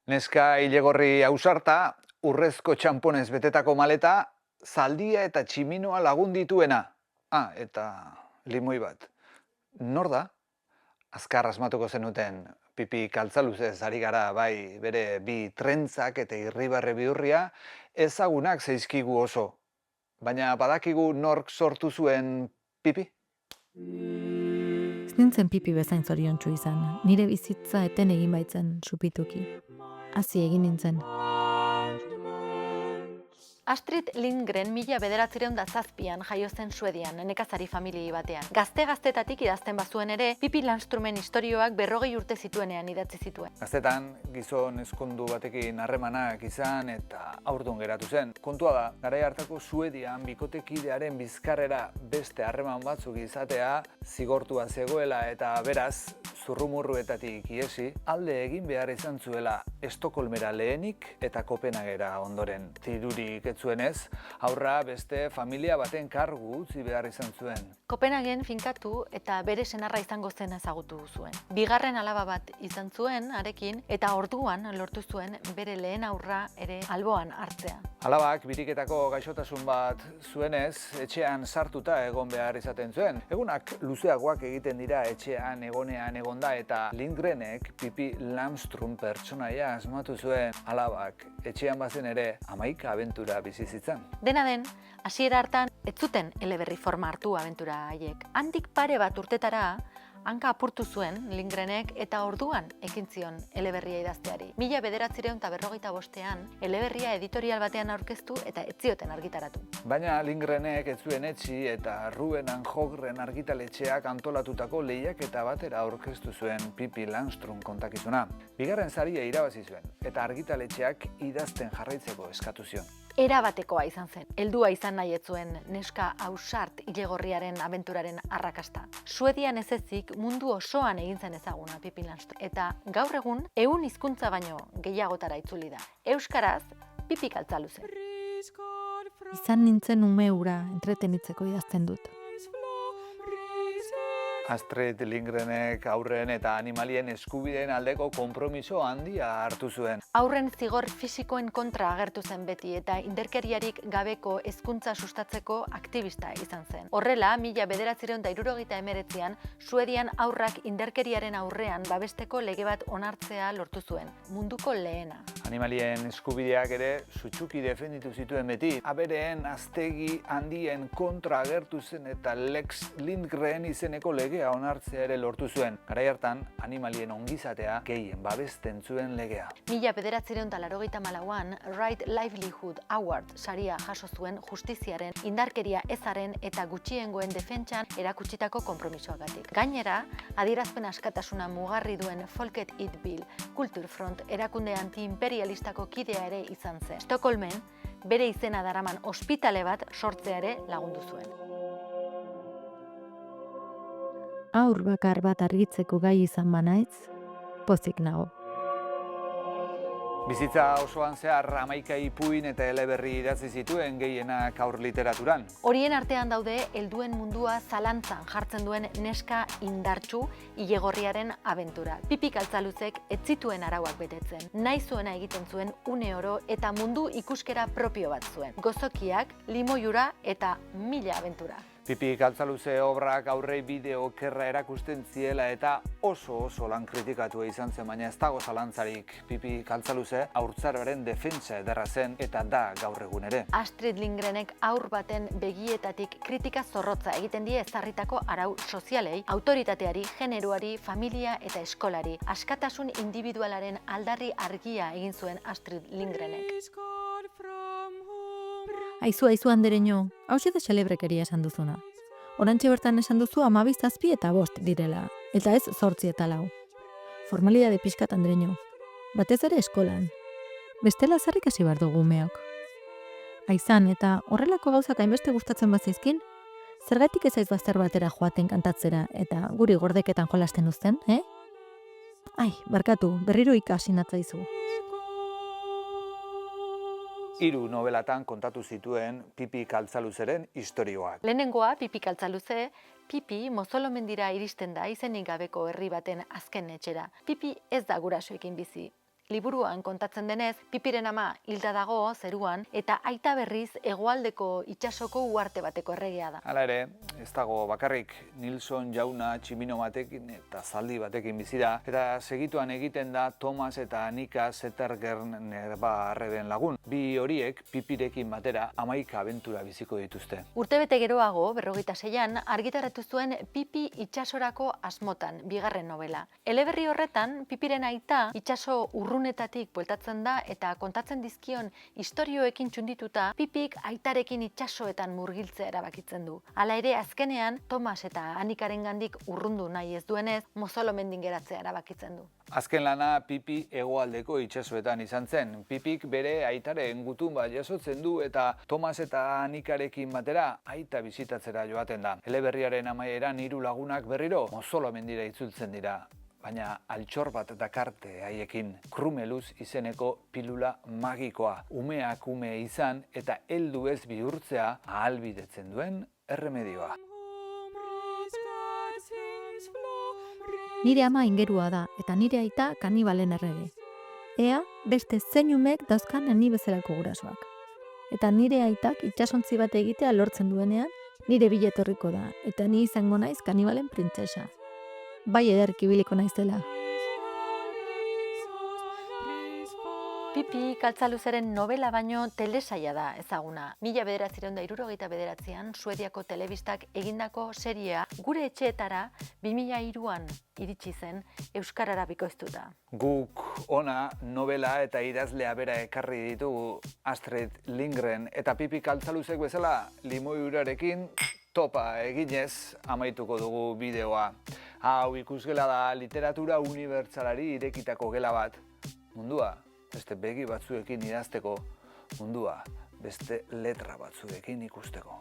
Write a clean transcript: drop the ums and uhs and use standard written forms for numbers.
Neska ilegorri ausarta, urrezko txamponez betetako maleta, zaldia eta tximinoa lagun dituena. Eta limoi bat. Nor da? Azkar asmatuko zenuten pipi kaltzaluzez ari gara bai bere bi trentzak eta irribarre bihurria ezagunak zaizkigu oso. Baina badakigu nork sortu zuen pipi? Ez nintzen pipi bezain zoriontsu izan, nire bizitza eten egin baitzen supituki. Hazi egin nintzen. Astrid Lindgren 1907an jaio zen Suedian, nekazari familia batean. Gazte-gaztetatik idazten bazuen ere, Pippi Langströmen istorioak 40 urte zituenean idatzi zituen. Gaztetan, gizon ezkondu batekin harremanak izan eta haurdun geratu zen. Kontua da, garai hartako Suedian bikotekidearen bizkarrera beste harreman batzuk izatea zigortua zegoela eta beraz, zurrumurruetatik iesi, alde egin behar izan zuela Estokolmera lehenik eta Kopenhagera ondoren. Dirurik ez zuenez, aurra beste familia baten kargu utzi behar izan zuen. Kopenhagen finkatu eta bere senarra izango zen ezagutu zuen. Bigarren alaba bat izan zuen arekin eta orduan lortu zuen bere lehen aurra ere alboan hartzea. Alabak biriketako gaixotasun bat zuenez, etxean sartuta egon behar izaten zuen. Egunak luzeagoak egiten dira etxean egonean egonda eta Lindgrenek Pippi Langström pertsonaia asmatu zuen. Alabak etxean bazen ere 11 abentura bizi zitzan. Dena den, hasiera hartan ez zuten eleberri forma hartu abentura haiek. Handik pare bat urtetara hanka apurtu zuen Lindgrenek eta orduan ekin zion eleberria idazteari. 1945ean eleberria editorial batean aurkeztu eta ez zioten argitaratu. Baina Lindgrenek ez zuen etzi eta Ruben and Hogren argitaletxeak antolatutako lehiaketa batera aurkeztu zuen Pippi Langström kontakizuna. Bigarren saria irabazi zuen eta argitaletxeak idazten jarraitzeko eskatu zion. Erabatekoa izan zen. Heldua izan nahi ez zuen neska ausart ilegorriaren abenturaren arrakasta. Suedian ez ezik mundu osoan egin zen ezaguna Pippi Langström. Eta gaur egun 100 hizkuntza baino gehiagotara itzuli da. Euskaraz, Pippi Kaltzaluze. Izan nintzen ume hura entretenitzeko idazten dut. Astrid Lindgrenek haurren eta animalien eskubideen aldeko konpromiso handia hartu zuen. Haurren zigor fisikoen kontra agertu zen beti eta indarkeriarik gabeko hezkuntza sustatzeko aktivista izan zen. Horrela, 1979an Suedian haurrak indarkeriaren aurrean babesteko lege bat onartzea lortu zuen, munduko lehena. Animalien eskubideak ere sutsuki defenditu zituen beti. Abereen aztegi handien kontra agertu zen eta Lex Lindgren izeneko legea onartzea ere lortu zuen. Garai hartan, animalien ongizatea gehien babesten zuen legea. 1984an Right Livelihood Award saria jaso zuen justiziaren, indarkeria ezaren eta gutxiengoen defentsan erakutsitako konpromisoagatik. Gainera, adierazpen askatasuna mugarri duen Folket It Bill Kulturfront erakunde anti-imperialistako kidea ere izan zen. Stockholmen bere izena daraman ospitale bat sortzea ere lagundu zuen. Haur bakar bat argitzeko gai izan banaiz, pozik nago. Bizitza osoan zehar 11 ipuin eta eleberri idatzi zituen gehienak haur literaturan. Horien artean daude helduen mundua zalantzan jartzen duen neska indartsu ilegorriaren abentura. Pippi Kaltzaluzek ez zituen arauak betetzen. Nahi zuena egiten zuen une oro eta mundu ikuskera propio bat zuen. Gozokiak, limoiura eta 1000 abentura. Pippi Kaltzaluze obrak aurrei bide okerra erakusten ziela eta oso lan kritikatua izan zen, baina ez dago zalantzarik. Pippi Kaltzaluze haurtzaroaren defentsa ederra zen eta da gaur egun ere. Astrid Lindgrenek haur baten begietatik kritika zorrotza egiten die ezarritako arau sozialei, autoritateari, generoari, familia eta eskolari. Askatasun individualaren aldarri argia egin zuen Astrid Lindgrenek. Aizu andereño, hauxe da xelebrekeria esan duzuna. Orantxe bertan esan duzu 12, 7 eta 5 direla, eta ez 8 eta 4. Formalidade pixkat andereño. Batez ere eskolan. Bestela zarrik hasi behar dugu umeok. Aizan eta horrelako gauzak hainbeste gustatzen bazaizkin, zergatik ez aiz bazter batera joaten kantatzera eta guri gordeketan jolasten uzten, barkatu, berriro ikasi natzaizu. 3 nobelatan kontatu zituen Pippi Kaltzaluzeren istorioak. Lehenengoa, Pippi Kaltzaluze, Pippi mozolomendira iristen da izenik gabeko herri baten azken etxera. Pippi ez da gurasoekin bizi. Liburuan kontatzen denez, Pipiren ama hilda dago zeruan eta aita berriz hegoaldeko itsasoko uharte bateko erregea da. Hala ere, ez dago bakarrik Nilson jauna tximino batekin eta zaldi batekin bizi da, eta segituan egiten da Thomas eta Annika Zettergern nerba arreben lagun. Bi horiek Pipirekin batera 11 abentura biziko dituzte. Urtebete geroago, 26an, argitaratu zuen Pipi itsasorako asmotan, bigarren novela. Eleberri horretan, Pipiren aita itsaso urrunetatik bueltatzen da eta kontatzen dizkion istorioekin txundituta, Pipik aitarekin itsasoetan murgiltzea erabakitzen du. Hala ere, azkenean, Thomas eta Annikarengandik urrundu nahi ez duenez, mozolomen geratzea erabakitzen du. Azken lana Pipi hegoaldeko itsasoetan izan zen. Pipik bere aitaren gutun bat jasotzen du eta Thomas eta Annikarekin batera aita bisitatzera joaten da. Eleberriaren amaieran 3 lagunak berriro mozolomendira itzultzen dira. Baina altxor bat dakarte haiekin, Krumeluz izeneko pilula magikoa. Umeak ume izan eta heldu ez bihurtzea ahalbidetzen duen erremedioa. Nire ama ingerua da eta nire aita kanibalen errege. Ea beste zein umek dauzkan ni bezalako gurasoak. Eta nire aitak itsasontzi bat egitea lortzen duenean, nire bila etorriko da eta ni izango naiz kanibalen printzesa. Bai ederki ibiliko naizela. Pipi Kaltzaluzeren novela baino telesaia da ezaguna. 1969an Suediako telebistak egindako seria gure etxeetara 2003an iritsi zen euskarara bikoiztuta. Guk ona novela eta idazlea bera ekarri ditugu Astrid Lindgren eta Pipi Kaltzaluzek bezala limoi urarekin topa eginez amaituko dugu bideoa. Hau ikusgela da literatura unibertsalari irekitako gela bat. Mundua beste begi batzuekin idazteko, mundua beste letra batzuekin ikusteko.